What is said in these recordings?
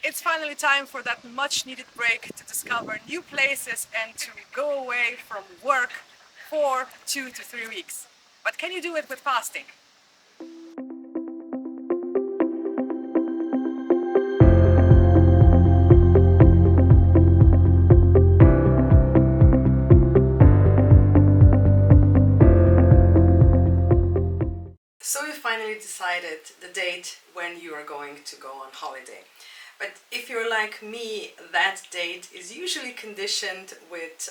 It's finally time for that much needed break to discover new places and to go away from work for 2 to 3 weeks. But can you do it with fasting? So you finally decided the date when you are going to go on holiday. But if you're like me, that date is usually conditioned with,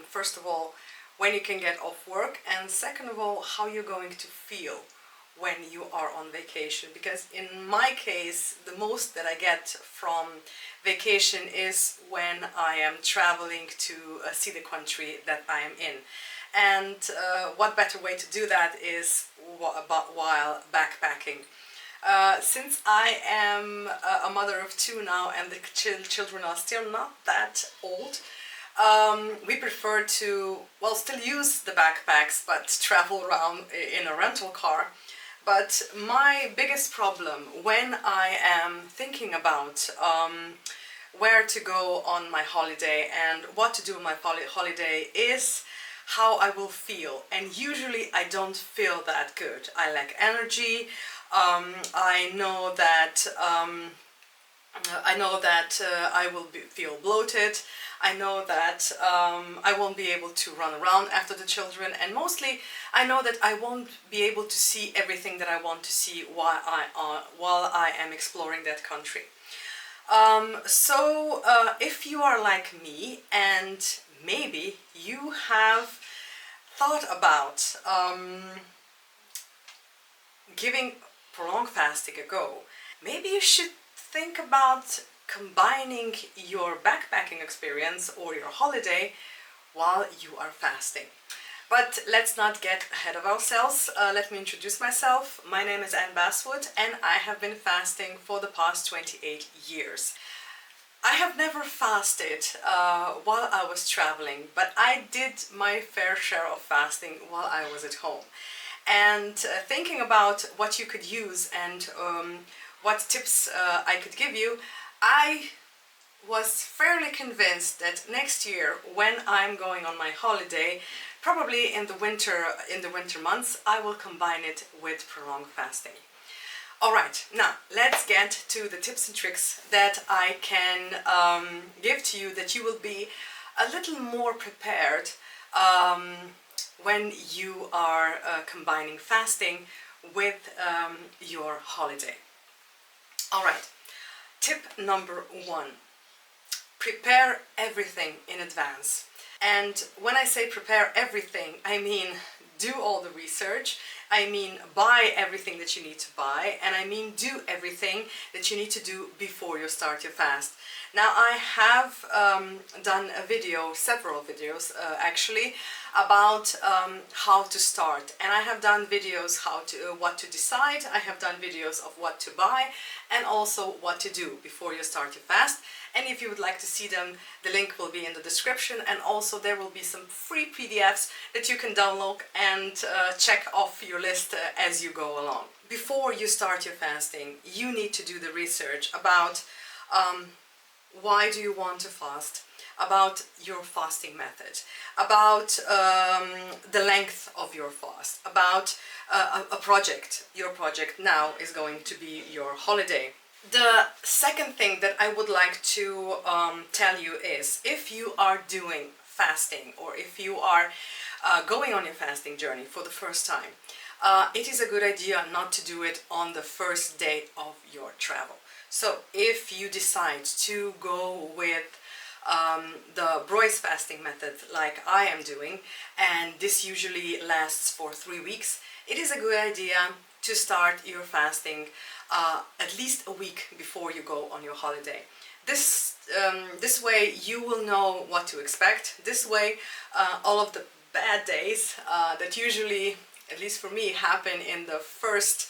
first of all, when you can get off work, and second of all, how you're going to feel when you are on vacation. Because in my case, the most that I get from vacation is when I am traveling to see the country that I am in. And what better way to do that is while backpacking. Since I am a mother of two now and the children are still not that old, we prefer to, well, still use the backpacks but travel around in a rental car. But my biggest problem when I am thinking about where to go on my holiday and what to do on my holiday is how I will feel. And usually I don't feel that good. I lack energy. I know that I will feel bloated. I know that I won't be able to run around after the children, and mostly I know that I won't be able to see everything that I want to see while I am exploring that country. So if you are like me and maybe you have thought about giving prolonged fasting a go, maybe you should think about combining your backpacking experience or your holiday while you are fasting. But let's not get ahead of ourselves. Let me introduce myself. My name is Basswood and I have been fasting for the past 28 years. I have never fasted while I was traveling, but I did my fair share of fasting while I was at home. And thinking about what you could use and what tips I could give you, I was fairly convinced that next year when I'm going on my holiday, probably in the winter months, I will combine it with prolonged fasting. Alright, now let's get to the tips and tricks that I can give to you, that you will be a little more prepared when you are combining fasting with your holiday. Alright, tip number 1. Prepare everything in advance. And when I say prepare everything, I mean do all the research, I mean buy everything that you need to buy, and I mean do everything that you need to do before you start your fast. Now I have done a video, several videos actually, about how to start, and I have done videos what to decide, I have done videos of what to buy, and also what to do before you start your fast. And if you would like to see them, the link will be in the description, and also there will be some free PDFs that you can download and check off your list as you go along. Before you start your fasting, you need to do the research about why do you want to fast, about your fasting method, about the length of your fast, about a project. Your project now is going to be your holiday. The second thing that I would like to tell you is, if you are doing fasting or if you are going on your fasting journey for the first time, it is a good idea not to do it on the first day of your travel. So if you decide to go with the Broy's fasting method like I am doing, and this usually lasts for 3 weeks, it is a good idea to start your fasting at least a week before you go on your holiday. This way you will know what to expect. This way all of the bad days that usually, at least for me, happen in the first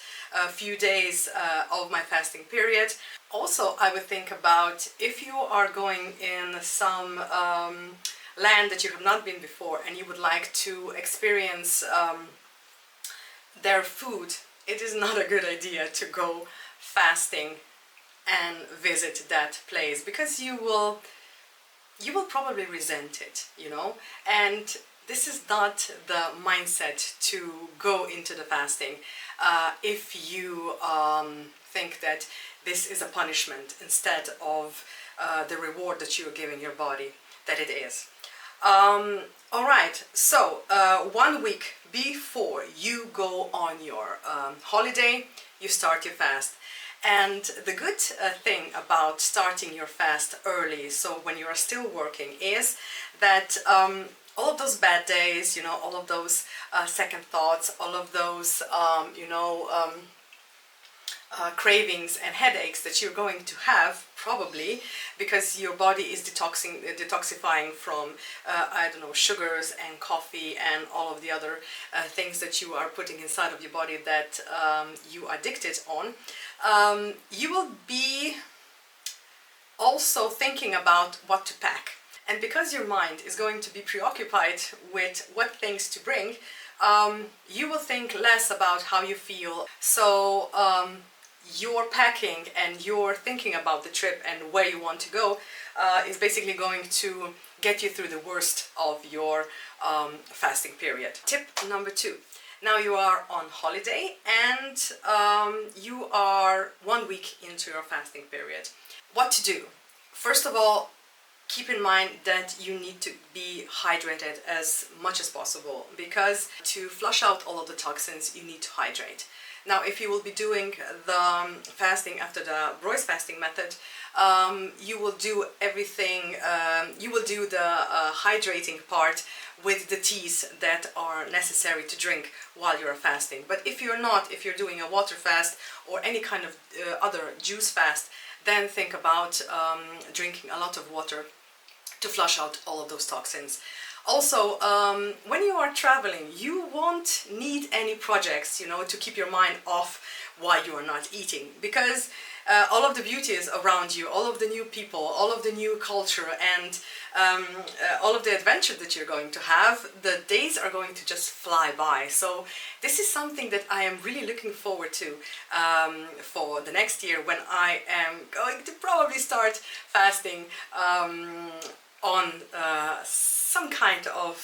few days of my fasting period. Also, I would think about if you are going in some land that you have not been before and you would like to experience their food, it is not a good idea to go fasting and visit that place, because you will probably resent it, you know, and this is not the mindset to go into the fasting if you think that this is a punishment instead of the reward that you're giving your body that it is. All right, so 1 week before you go on your holiday, you start your fast. And the good thing about starting your fast early, so when you are still working, is that all of those bad days, you know, all of those second thoughts, all of those, cravings and headaches that you're going to have, probably because your body is detoxifying from I don't know, sugars and coffee and all of the other things that you are putting inside of your body that you are addicted on. You will be also thinking about what to pack, and because your mind is going to be preoccupied with what things to bring, you will think less about how you feel. So your packing and your thinking about the trip and where you want to go is basically going to get you through the worst of your fasting period. Tip number 2. Now you are on holiday and you are 1 week into your fasting period. What to do? First of all, keep in mind that you need to be hydrated as much as possible, because to flush out all of the toxins you need to hydrate. Now, if you will be doing the fasting after the Royce fasting method, you will do everything, you will do the hydrating part with the teas that are necessary to drink while you're fasting. But if you're not, if you're doing a water fast or any kind of other juice fast, then think about drinking a lot of water to flush out all of those toxins. Also, when you are traveling, you won't need any projects, you know, to keep your mind off while you are not eating, because all of the beauty is around you, all of the new people, all of the new culture, and all of the adventure that you're going to have. The days are going to just fly by. So this is something that I am really looking forward to for the next year, when I am going to probably start fasting on some kind of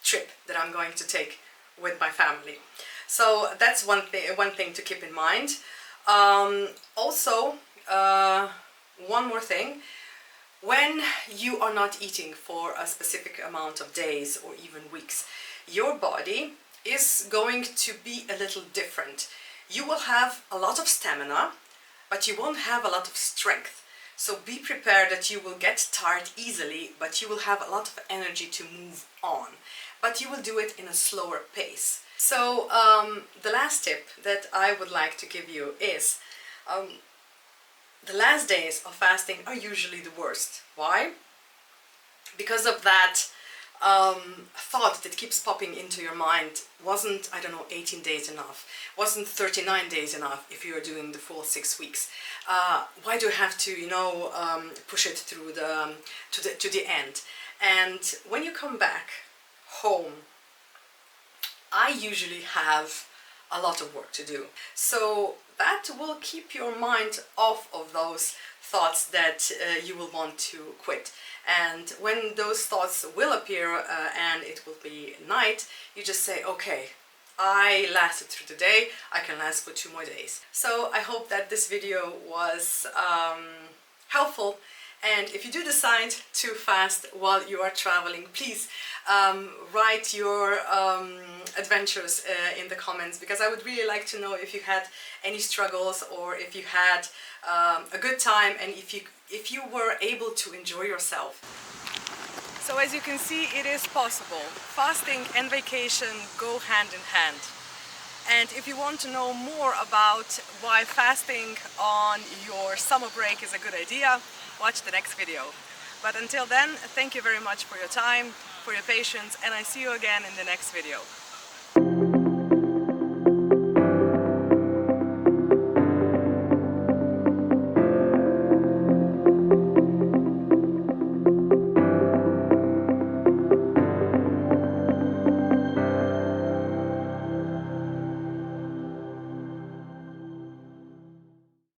trip that I'm going to take with my family. So that's one thing to keep in mind. Also, one more thing: when you are not eating for a specific amount of days or even weeks, your body is going to be a little different. You will have a lot of stamina, but you won't have a lot of strength. So be prepared that you will get tired easily, but you will have a lot of energy to move on. But you will do it in a slower pace. So the last tip that I would like to give you is the last days of fasting are usually the worst. Why? Because of that thought that keeps popping into your mind. Wasn't, I don't know, 18 days enough? Wasn't 39 days enough if you're doing the full 6 weeks? Why do I have to, you know, push it through to the end? And when you come back home, I usually have a lot of work to do. So that will keep your mind off of those thoughts that you will want to quit. And when those thoughts will appear and it will be night, you just say, okay, I lasted through the day, I can last for 2 more days. So I hope that this video was helpful. And if you do decide to fast while you are traveling, please write your adventures in the comments, because I would really like to know if you had any struggles, or if you had a good time, and if you were able to enjoy yourself. So as you can see, it is possible. Fasting and vacation go hand in hand. And if you want to know more about why fasting on your summer break is a good idea, watch the next video. But until then, thank you very much for your time, for your patience, and I see you again in the next video.